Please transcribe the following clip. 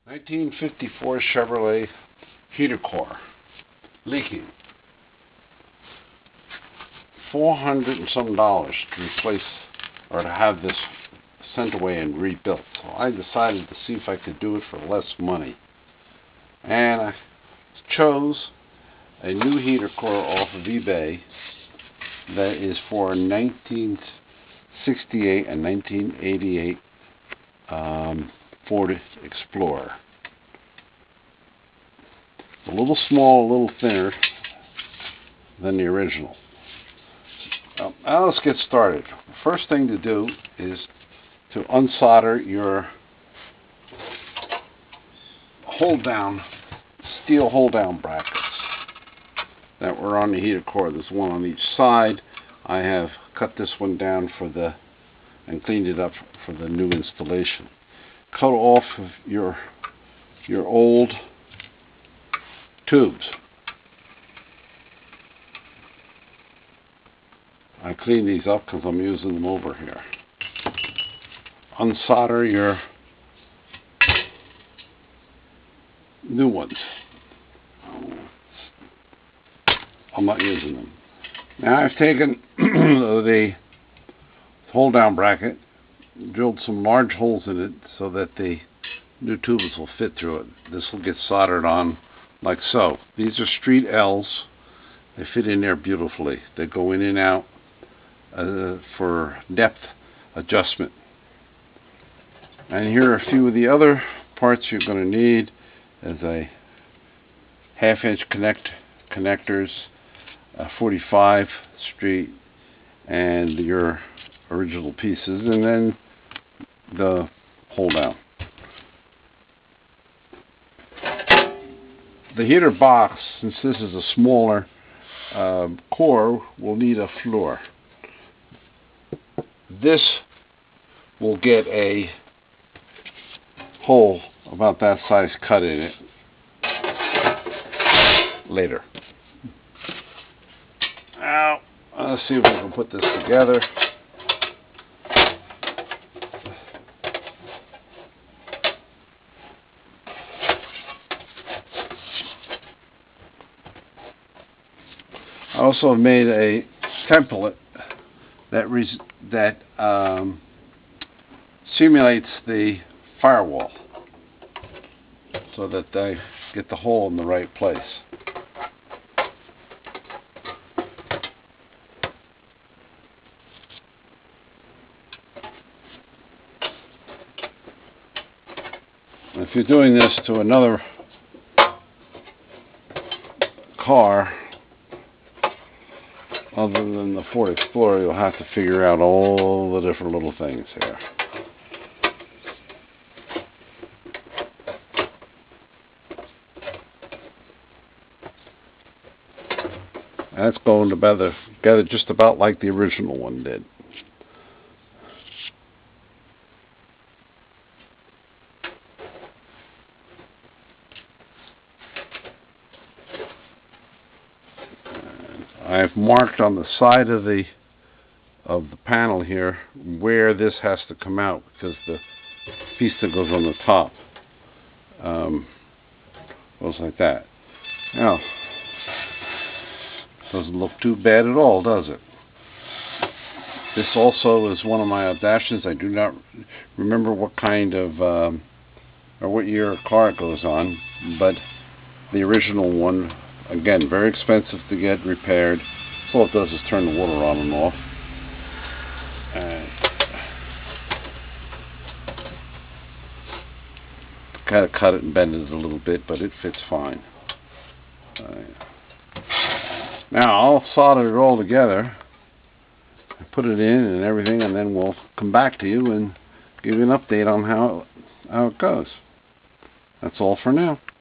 1954 Chevrolet heater core leaking. $400 and some to replace or to have this sent away and rebuilt. So I decided to see if I could do it for less money. And I chose a new heater core off of eBay that is for 1968 and 1988 Ford Explorer. It's a little small, a little thinner than the original. Now let's get started. The first thing to do is to unsolder your steel hold-down brackets that were on the heater core. There's one on each side. I have cut this one down and cleaned it up for the new installation. Cut off of your old tubes. I clean these up because I'm using them over here. Unsolder your new ones. I'm not using them. Now I've taken the hold down bracket, drilled some large holes in it so that the new tubes will fit through it. This will get soldered on like so. These are street L's. They fit in there beautifully. They go in and out for depth adjustment. And here are a few of the other parts you're going to need, as a half-inch connectors, 45 street, and your original pieces, and then the hold down. The heater box, since this is a smaller core, will need a floor. This will get a hole about that size cut in it later. Now, let's see if we can put this together. I also made a template that simulates the firewall so that they get the hole in the right place. If you're doing this to another car other than the Ford Explorer, you'll have to figure out all the different little things here. That's going together just about like the original one did. I've marked on the side of the panel here where this has to come out, because the piece that goes on the top goes like that. Now, doesn't look too bad at all, does it? This also is one of my audacious. I do not remember what kind of or what year car it goes on, but the original one, again, very expensive to get repaired. All it does is turn the water on and off. And kind of cut it and bend it a little bit, but it fits fine. Now I'll solder it all together, put it in and everything, and then we'll come back to you and give you an update on how it goes. That's all for now.